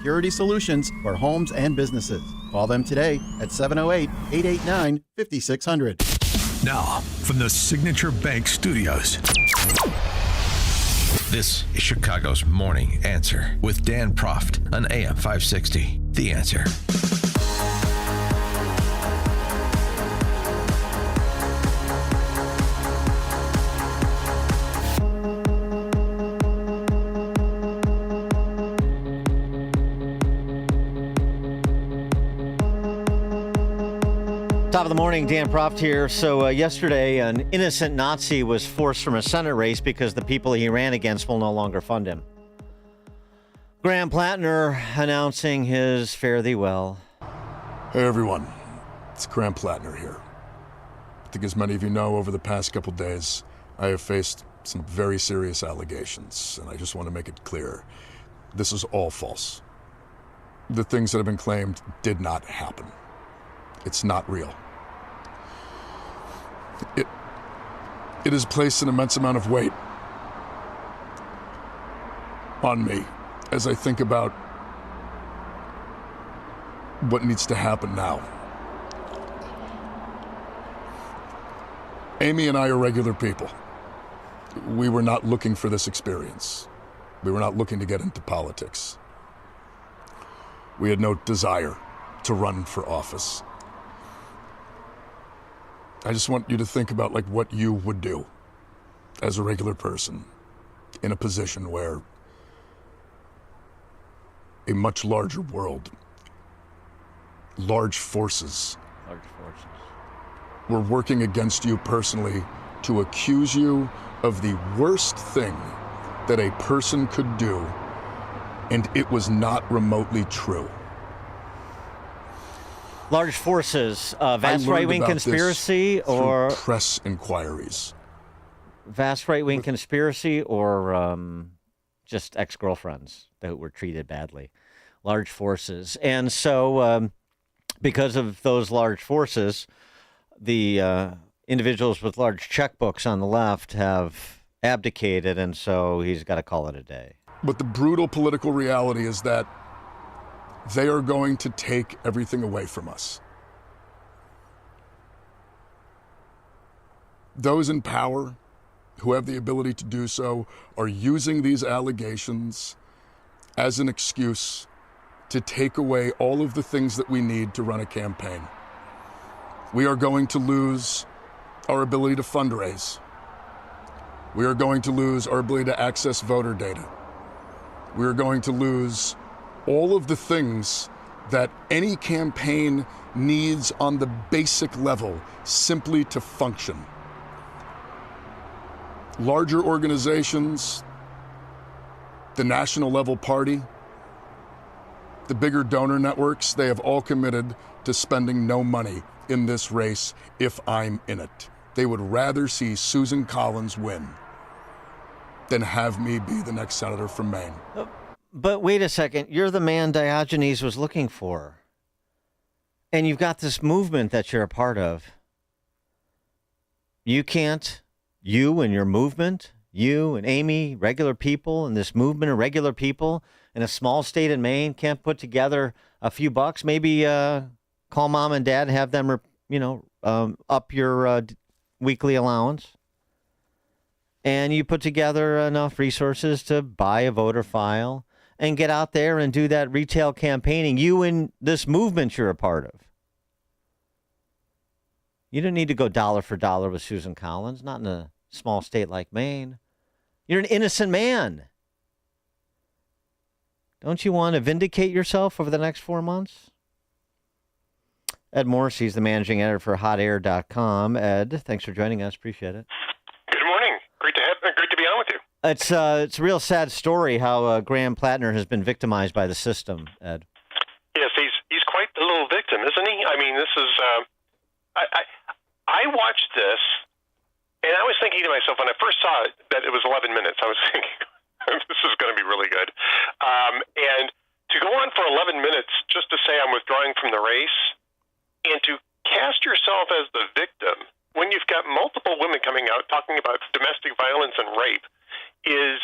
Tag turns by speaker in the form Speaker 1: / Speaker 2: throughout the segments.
Speaker 1: Security Solutions for homes and businesses. Call them today at 708-889-5600.
Speaker 2: Now, from the Signature Bank Studios, this is Chicago's Morning Answer with Dan Proft on AM 560. The Answer.
Speaker 3: Top of the morning, Dan Proft here. So yesterday, an innocent Nazi was forced from a Senate race because the people he ran against will no longer fund him. Graham Platner announcing his fare thee well.
Speaker 4: Hey everyone, it's Graham Platner here. I think as many of you know, over the past couple days, I have faced some very serious allegations, and I just want to make it clear, this is all false. The things that have been claimed did not happen. It's not real. It has placed an immense amount of weight on me as I think about what needs to happen now. Amy and I are regular people. We were not looking for this experience. We were not looking to get into politics. We had no desire to run for office. I just want you to think about like what you would do as a regular person in a position where a much larger world, large forces were working against you personally to accuse you of the worst thing that a person could do, and it was not remotely true.
Speaker 3: Large forces, vast right-wing conspiracy, or
Speaker 4: press inquiries.
Speaker 3: Vast right-wing conspiracy, or just ex-girlfriends that were treated badly. Large forces, and so because of those large forces, the individuals with large checkbooks on the left have abdicated, and so he's got to call it a day.
Speaker 4: But the brutal political reality is that they are going to take everything away from us. Those in power who have the ability to do so are using these allegations as an excuse to take away all of the things that we need to run a campaign. We are going to lose our ability to fundraise. We are going to lose our ability to access voter data. We are going to lose all of the things that any campaign needs on the basic level simply to function. Larger organizations, the national level party, the bigger donor networks, they have all committed to spending no money in this race if I'm in it. They would rather see Susan Collins win than have me be the next senator from Maine.
Speaker 3: But wait a second, you're the man Diogenes was looking for. And you've got this movement that you're a part of. You and your movement, you and Amy, regular people, and this movement of regular people in a small state in Maine can't put together a few bucks, maybe call mom and dad, have them, up your weekly allowance. And you put together enough resources to buy a voter file and get out there and do that retail campaigning. You and this movement you're a part of. You don't need to go dollar for dollar with Susan Collins, not in a small state like Maine. You're an innocent man. Don't you want to vindicate yourself over the next 4 months? Ed Morrissey is the managing editor for hotair.com. Ed, thanks for joining us. Appreciate it.
Speaker 5: Good morning. Great to be on with you.
Speaker 3: It's a real sad story how Graham Platner has been victimized by the system, Ed.
Speaker 5: Yes, he's quite the little victim, isn't he? I mean, this is. I watched this, and I was thinking to myself when I first saw it that it was 11 minutes. I was thinking, this is going to be really good. And to go on for 11 minutes just to say I'm withdrawing from the race, and to cast yourself as the victim when you've got multiple women coming out talking about domestic violence and rape is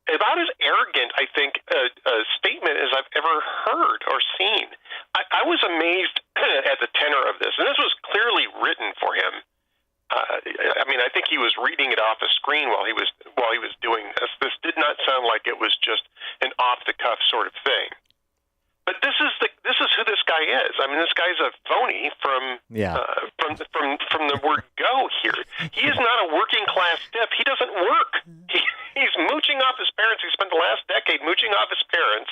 Speaker 5: about as arrogant, I think, a statement as I've ever heard or seen. I was amazed at the tenor of this, and this was clearly written for him. I think he was reading it off a screen while he was doing this. This did not sound like it was just an off the cuff sort of thing. But this is who this guy is. I mean, this guy's a phony from the word go here. He is not a working class stiff. He doesn't work. He's mooching off his parents. He spent the last decade mooching off his parents,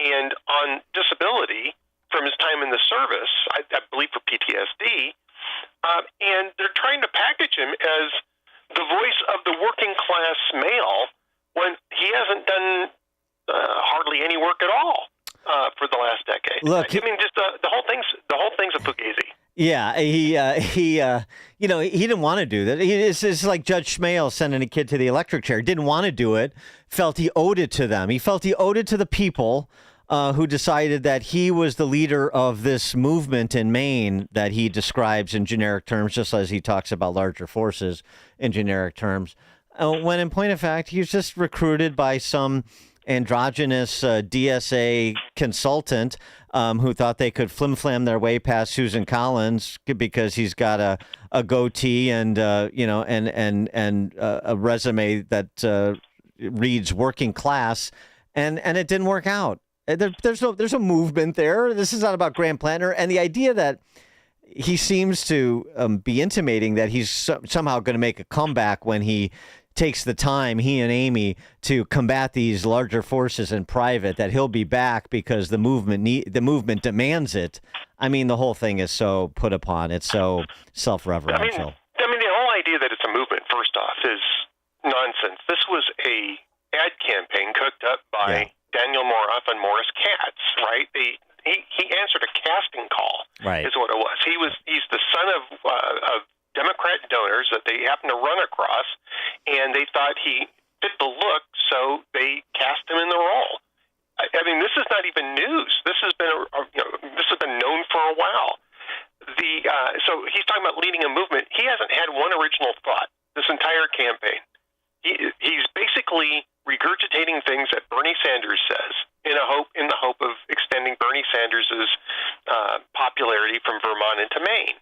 Speaker 5: and on disability from his time in the service. I believe for PTSD. And they're trying to package him as the voice of the working class male when he hasn't done hardly any work at all for the last decade.
Speaker 3: Look,
Speaker 5: just the whole thing's a fugazi.
Speaker 3: Yeah, he didn't want to do that. It's like Judge Schmale sending a kid to the electric chair. Didn't want to do it. Felt he owed it to them. He felt he owed it to the people who decided that he was the leader of this movement in Maine that he describes in generic terms, just as he talks about larger forces in generic terms. When in point of fact, he was just recruited by some androgynous DSA consultant who thought they could flim-flam their way past Susan Collins because he's got a goatee and a resume that reads working class, and it didn't work out. There's a movement there. This is not about Graham Platner, and the idea that he seems to be intimating that he's somehow going to make a comeback when he takes the time, he and Amy, to combat these larger forces in private, that he'll be back because the movement demands it. I mean, the whole thing is so put upon. It's so self-referential.
Speaker 5: I mean, the whole idea that it's a movement, first off, is nonsense. This was a ad campaign cooked up by Daniel Moroff and Morris Katz, right? He answered a casting call,
Speaker 3: right?
Speaker 5: Is what it was. He's the son of Democrat donors that they happened to run across, and they thought he fit the look, so they cast him in the role. I mean, this is not even news. This has been known for a while. So he's talking about leading a movement. He hasn't had one original thought this entire campaign. He's basically regurgitating things that Bernie Sanders says in the hope of extending Bernie Sanders's popularity from Vermont into Maine.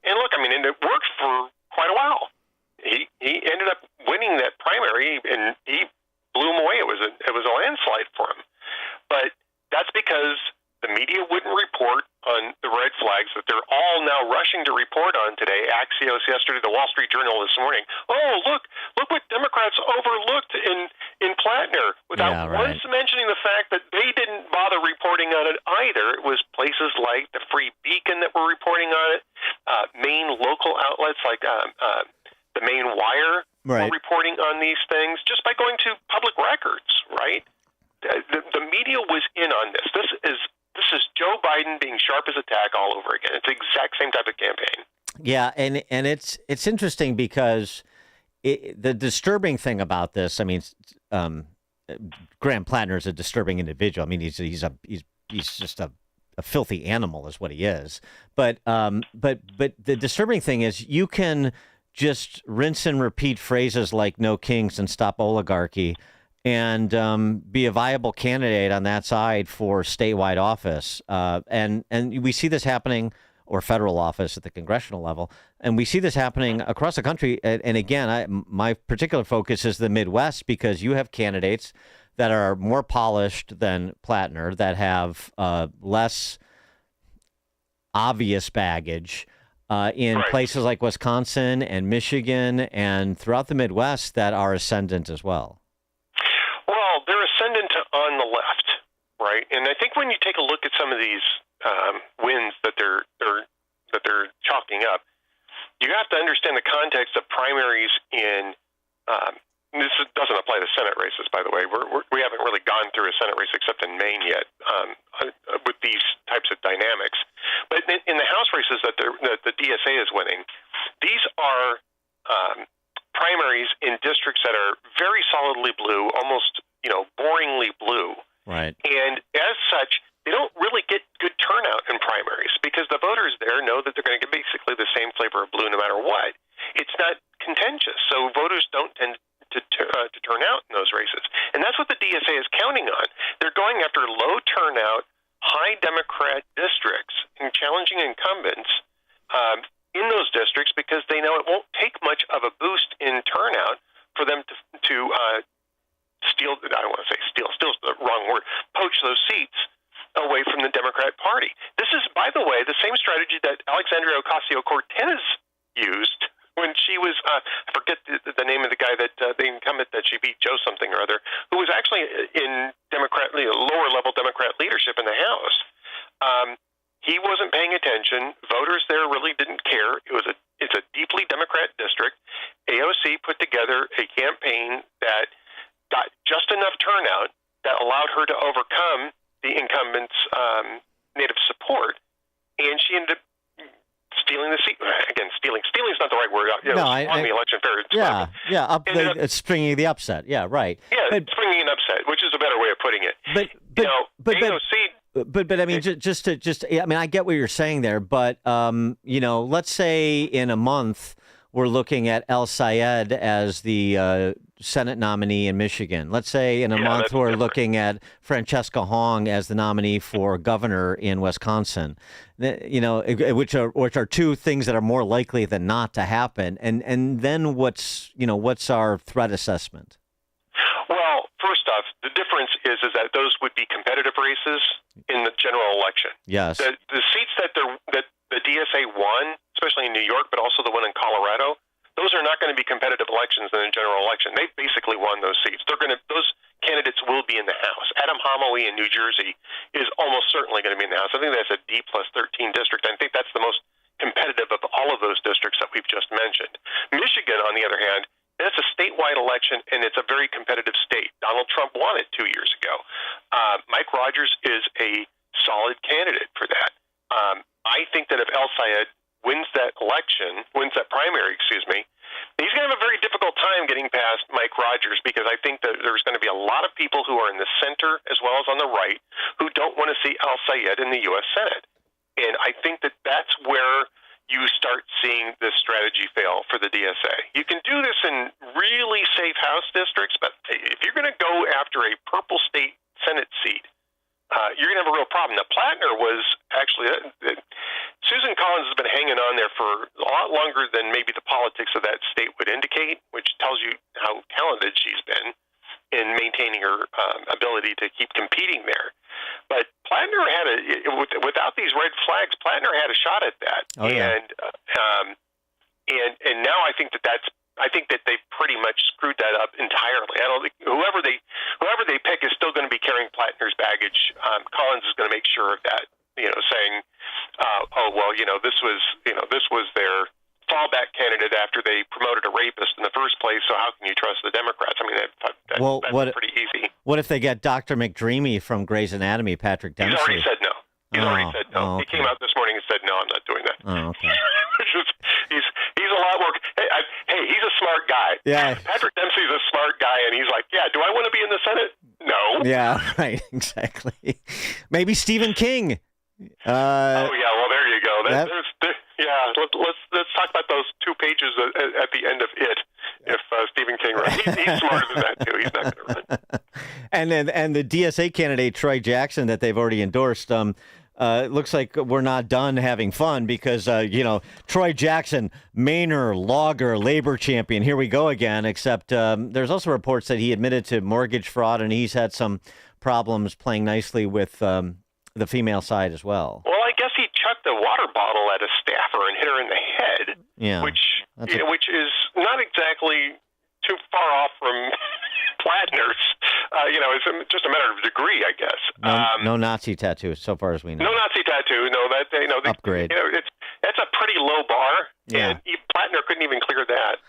Speaker 5: And look, I mean, and it worked for quite a while. He ended up winning that primary, and he blew him away. It was a landslide for him. But that's because the media wouldn't report on the red flags that they're all now rushing to report on today. Axios yesterday, the Wall Street Journal this morning. Oh, look what Democrats overlooked in Platner without once mentioning the fact that they didn't bother reporting on it either. It was places like the Free Beacon that were reporting on it, Maine local outlets like the Maine Wire were reporting on these things just by going to public records, right? The media was in on this. This is Joe Biden being sharp as a tack all over again. It's the exact same type of campaign. Yeah,
Speaker 3: and it's interesting because the disturbing thing about this, I mean, Graham Platner is a disturbing individual. I mean, he's just a filthy animal, is what he is. But the disturbing thing is you can just rinse and repeat phrases like "no kings" and "stop oligarchy," and be a viable candidate on that side for statewide office. And we see this happening, or federal office at the congressional level. And we see this happening across the country. And again, my particular focus is the Midwest, because you have candidates that are more polished than Platner, that have less obvious baggage in places like Wisconsin and Michigan and throughout the Midwest that are ascendant as well.
Speaker 5: Well, they're ascendant on the left, right? And I think when you take a look at some of these wins that they're chalking up, you have to understand the context of primaries in. This doesn't apply to Senate races, by the way. We haven't really gone through a Senate race except in Maine yet with these types of dynamics. But in the House races that the DSA is winning, these are primaries in districts that are very solidly blue, almost boringly blue.
Speaker 3: Right.
Speaker 5: And as such, they don't really get good turnout in primaries because the voters there know that they're going to get basically the same flavor of blue no matter what. It's not contentious, so voters don't tend to turn out in those races. out high Democrat districts and challenging incumbents in those districts because they know it won't take much of a boost in turnout for them to steal. I don't want to say steal. Steal's the wrong word. Poach those seats away from the Democrat Party. This is, by the way, the same strategy that Alexandria Ocasio-Cortez used when she was, I forget the name of the guy that the incumbent that she beat, Joe something or other, who was actually in lower level Democrat leadership in the House. He wasn't paying attention. Voters there really didn't care. It's a deeply Democrat district. AOC put together a campaign that got just enough turnout that allowed her to overcome the incumbent's native support, and she ended up stealing the seat. Again, stealing is not the right word. Won the election fair.
Speaker 3: It's springing the upset. Yeah, right.
Speaker 5: Yeah, springing an upset, which is a better way of putting it.
Speaker 3: But I mean, I get what you're saying there, but let's say in a month we're looking at El Sayed as the Senate nominee in Michigan. Let's say in a month we're looking at Francesca Hong as the nominee for governor in Wisconsin. Which are two things that are more likely than not to happen. And then what's our threat assessment?
Speaker 5: Well, first off, the difference is that those would be competitive races in the general election.
Speaker 3: Yes.
Speaker 5: The seats that the DSA won, especially in New York, but also the one in Colorado, those are not going to be competitive elections in a general election. They basically won those seats. Those candidates will be in the House. Adam Homowy in New Jersey is almost certainly going to be in the House. I think that's a D+13 district. I think that's the most competitive of all of those districts that we've just mentioned. Michigan, on the other hand, that's a statewide election, and it's a very competitive state. Donald Trump won it 2 years ago. Mike Rogers is a solid candidate for that. I think that if El Sayed wins that primary, he's going to have a very difficult time getting past Mike Rogers because I think that there's going to be a lot of people who are in the center as well as on the right who don't want to see El Sayed in the U.S. Senate. And I think that that's where you start seeing this strategy fail for the DSA. You can do this in really safe House districts, but if you're going to go after a purple state Senate seat, you're going to have a real problem. Now, Platner was actually, Susan Collins has been hanging on there for a lot longer than maybe the politics of that state would indicate, which tells you how talented she's been in maintaining her ability to keep competing there. But Platner without these red flags, Platner had a shot at that.
Speaker 3: Oh, yeah.
Speaker 5: And now I think that they pretty much screwed that up entirely. I don't think whoever they pick is still going to be carrying Platner's baggage. Collins is going to make sure of that, saying, this was their fallback candidate after they promoted a rapist in the first place, so how can you trust the Democrats? I mean, that's pretty easy.
Speaker 3: What if they get Dr. McDreamy from Grey's Anatomy, Patrick Dempsey?
Speaker 5: He's already said no.
Speaker 3: Oh, okay.
Speaker 5: He came out this morning and said, no, I'm not doing that.
Speaker 3: Oh, okay.
Speaker 5: He's a lot more... Hey, he's a smart guy.
Speaker 3: Yeah.
Speaker 5: Patrick Dempsey's a smart guy, and he's like, yeah, do I want to be in the Senate? No.
Speaker 3: Yeah, right, exactly. Maybe Stephen King.
Speaker 5: Well, there you go. Let's talk about those 2 pages at the end of it. If Stephen King runs, he's smarter than that too. He's not going to run.
Speaker 3: And the DSA candidate Troy Jackson that they've already endorsed. Looks like we're not done having fun because Troy Jackson, Mainer, logger, labor champion. Here we go again. Except there's also reports that he admitted to mortgage fraud and he's had some problems playing nicely with the female side as well.
Speaker 5: Well, I guess he chucked a water bottle at a staffer and hit her in the head.
Speaker 3: Yeah,
Speaker 5: which is not exactly too far off from Platner's. It's just a matter of degree, I guess.
Speaker 3: No Nazi tattoo, so far as we know.
Speaker 5: No Nazi tattoo. No,
Speaker 3: upgrade.
Speaker 5: That's a pretty low bar.
Speaker 3: Yeah.
Speaker 5: And Platner couldn't even clear that.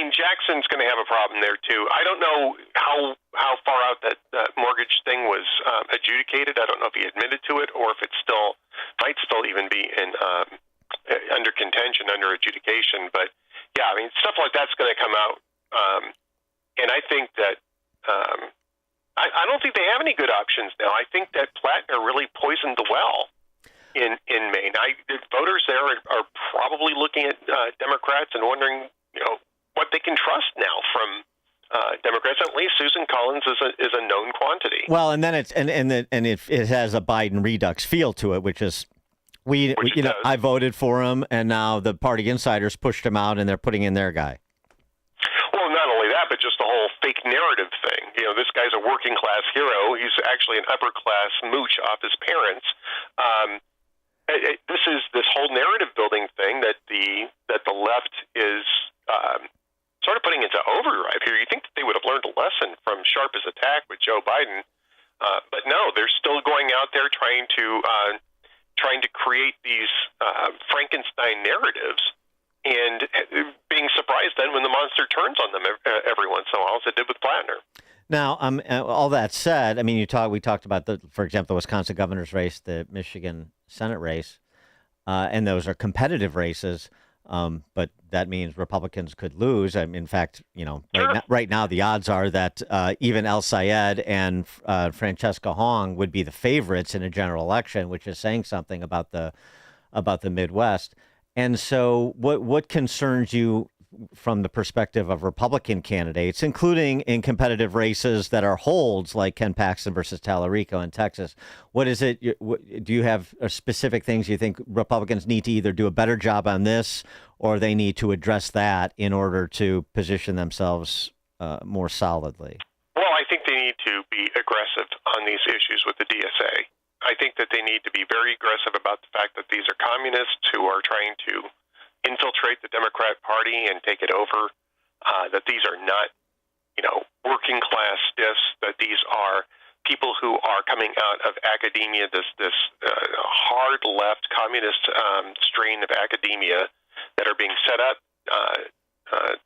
Speaker 5: Jackson's going to have a problem there too. I don't know how far out that mortgage thing was adjudicated. I don't know if he admitted to it or if it might still even be in under contention, under adjudication. But yeah, stuff like that's going to come out. And I think that I don't think they have any good options now. I think that Platner really poisoned the well in Maine. The voters there are probably looking at Democrats and wondering, what they can trust now from Democrats. At least Susan Collins is a known quantity.
Speaker 3: Well, and then it has a Biden redux feel to it, which is I voted for him, and now the party insiders pushed him out, and they're putting in their guy.
Speaker 5: Well, not only that, but just the whole fake narrative thing. This guy's a working class hero. He's actually an upper class mooch off his parents. This whole narrative building thing that the left is sort of putting into overdrive here. You think that they would have learned a lesson from Sharp's attack with Joe Biden, but no, they're still going out there trying to create these Frankenstein narratives, and being surprised then when the monster turns on them every once in a while, as it did with Platner.
Speaker 3: Now, all that said, I mean, we talked about for example, the Wisconsin governor's race, the Michigan Senate race, and those are competitive races. But that means Republicans could lose. In fact, right now the odds are that even El Sayed and Francesca Hong would be the favorites in a general election, which is saying something about the Midwest. And so, what concerns you from the perspective of Republican candidates, including in competitive races that are holds like Ken Paxton versus Tallarico in Texas? What is it? Do you have specific things you think Republicans need to either do a better job on this, or they need to address that in order to position themselves more solidly?
Speaker 5: Well, I think they need to be aggressive on these issues with the DSA. I think that they need to be very aggressive about the fact that these are communists who are trying to infiltrate the Democrat Party and take it over, that these are not, working class stiffs, that these are people who are coming out of academia, this hard left communist strain of academia that are being set up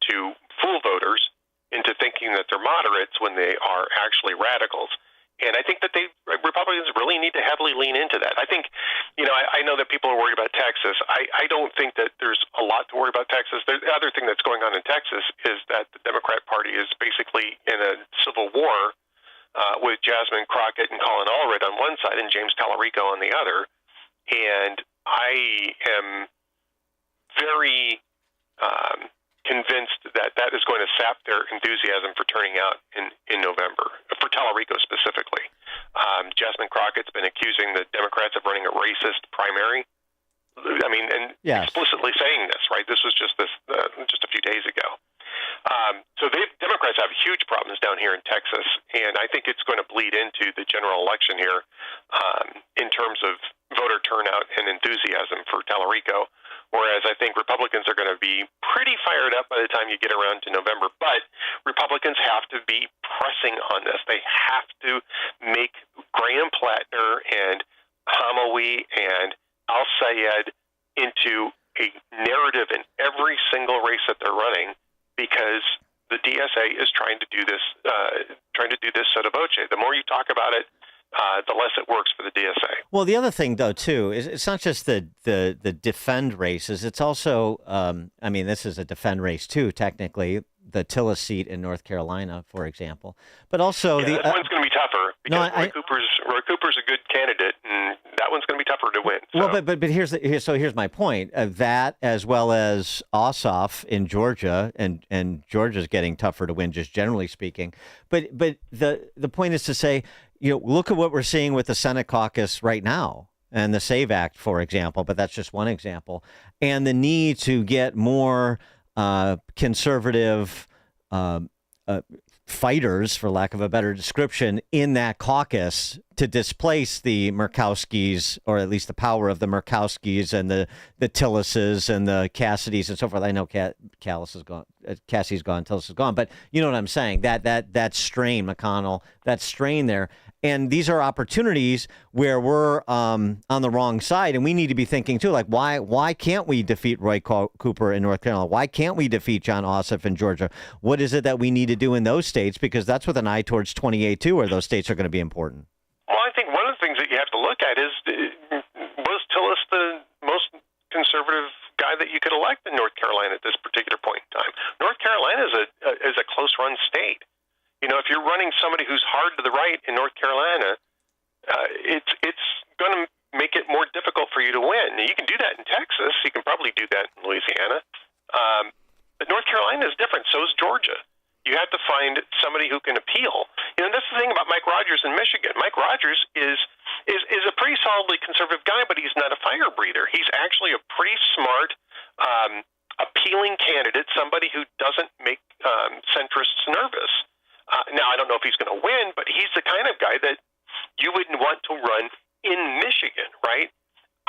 Speaker 5: to fool voters into thinking that they're moderates when they are actually radicals. And I think that Republicans really need to heavily lean into that. I think, I know that people are worried about Texas. I don't think that there's a lot to worry about Texas. The other thing that's going on in Texas is that the Democrat Party is basically in a civil war with Jasmine Crockett and Colin Allred on one side and James Tallarico on the other. And I am very convinced that is going to sap their enthusiasm for turning out in November, for Tallarico specifically. Jasmine Crockett's been accusing the Democrats of running a racist primary. I mean, and
Speaker 3: yes,
Speaker 5: explicitly saying this, right? This was just a few days ago. So Democrats have huge problems down here in Texas, and I think it's going to bleed into the general election here in terms of voter turnout and enthusiasm for Tallarico. Whereas I think Republicans are going to be pretty fired up by the time you get around to November. But Republicans have to be pressing on this. They have to make Graham Platner and Hamawi and Al Sayed into a narrative in every single race that they're running, because the DSA is trying to do this sotto voce. The more you talk about it, the less it works for the DSA.
Speaker 3: Well, the other thing, though, too, is it's not just the defend races. It's also, this is a defend race, too, technically, the Tillis seat in North Carolina, for example. But also
Speaker 5: that one's going to be tougher because Roy Cooper's a good candidate, and that one's going to be tougher to win. So.
Speaker 3: Well, but here's my point. That, as well as Ossoff in Georgia, and Georgia's getting tougher to win, just generally speaking. But the point is to say, look at what we're seeing with the Senate caucus right now and the SAVE Act, for example, but that's just one example, and the need to get more conservative fighters, for lack of a better description, in that caucus to displace the Murkowskis, or at least the power of the Murkowskis and the Tillises and the Cassidys and so forth. I know Cassidy's gone, Tillis is gone, but you know what I'm saying? That strain, McConnell, that strain there. And these are opportunities where we're on the wrong side, and we need to be thinking too, like why can't we defeat Roy Cooper in North Carolina? Why can't we defeat John Ossoff in Georgia? What is it that we need to do in those states? Because that's with an eye towards 28 too, where those states are going to be important.
Speaker 5: Well, I think one of the things that you have to look at is, was Tillis the most conservative guy that you could elect in North Carolina at this particular point in time? North Carolina is a close-run state. If you're running somebody who's hard to the right in North Carolina, it's going to make it more difficult for you to win. You can do that in Texas. You can probably do that in Louisiana. But North Carolina is different. So is Georgia. You have to find is a pretty solidly conservative guy, but he's not a fire breather. He's actually a pretty smart, appealing candidate, somebody who doesn't make centrists nervous. Now, I don't know if he's going to win, but he's the kind of guy that you wouldn't want to run in Michigan, right?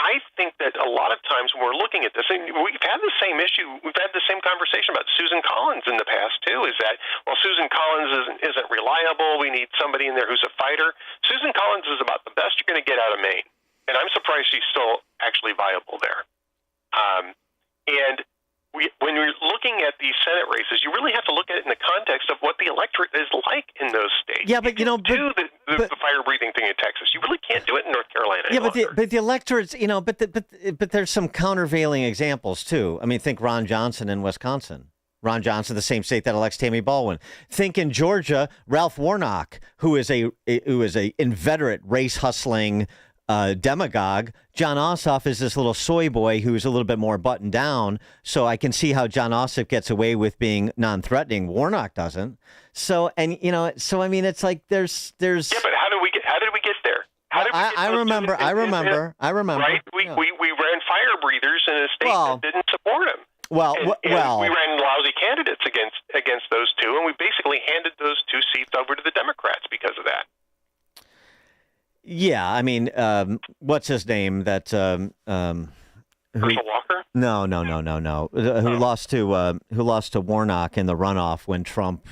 Speaker 5: I think that a lot of times when we're looking at this, and we've had the same issue, we've had the same conversation about Susan Collins in the past too, is that, well, Susan Collins isn't reliable, we need somebody in there who's a fighter. Susan Collins is about the best you're going to get out of Maine, and I'm surprised she's still actually viable there. When you're looking at these Senate races, you really have to look at it in the context of what the electorate is like in those states.
Speaker 3: Yeah, but
Speaker 5: you can do the fire-breathing thing in Texas. You really can't do it in North Carolina.
Speaker 3: Yeah, but the electorates, but there's some countervailing examples too. I mean, think Ron Johnson in Wisconsin. Ron Johnson, the same state that elects Tammy Baldwin. Think in Georgia, Ralph Warnock, who is a inveterate race hustling demagogue. John Ossoff is this little soy boy who's a little bit more buttoned down. So I can see how John Ossoff gets away with being non-threatening. Warnock doesn't. So I mean, it's like there's. Yeah,
Speaker 5: but how did we get there?
Speaker 3: I remember.
Speaker 5: Right? We ran fire breathers in a state that didn't support him.
Speaker 3: Well,
Speaker 5: we ran lousy candidates against those two, and we basically handed those two seats over to the Democrats because of that.
Speaker 3: Yeah, I mean, what's his name? That
Speaker 5: Herschel Walker?
Speaker 3: No. Who lost to Warnock in the runoff when Trump,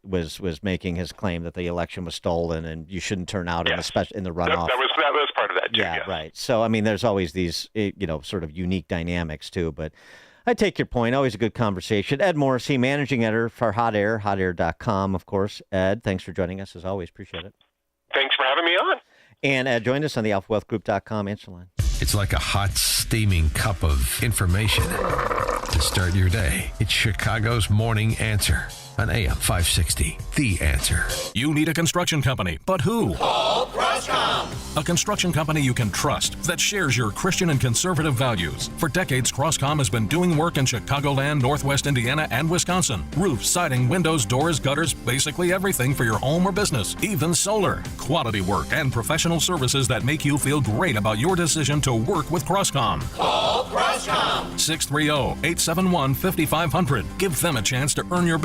Speaker 3: was making his claim that the election was stolen and you shouldn't turn out in the runoff.
Speaker 5: That was part of that too.
Speaker 3: Yeah,
Speaker 5: yes.
Speaker 3: Right. So I mean, there's always these sort of unique dynamics too. But I take your point. Always a good conversation. Ed Morrissey, managing editor for Hot Air, hotair.com, of course. Ed, thanks for joining us as always. Appreciate it.
Speaker 5: Thanks for having me on.
Speaker 3: And Ed joined us on the alphawealthgroup.com answer line.
Speaker 2: It's like a hot, steaming cup of information to start your day. It's Chicago's Morning Answer on AM 560. The Answer.
Speaker 6: You need a construction company, but who?
Speaker 7: Call Croscom.
Speaker 6: A construction company you can trust that shares your Christian and conservative values. For decades, Croscom has been doing work in Chicagoland, Northwest Indiana, and Wisconsin. Roofs, siding, windows, doors, gutters, basically everything for your home or business, even solar. Quality work and professional services that make you feel great about your decision to work with Croscom.
Speaker 7: Call Croscom.
Speaker 6: 630-871-5500. Give them a chance to earn your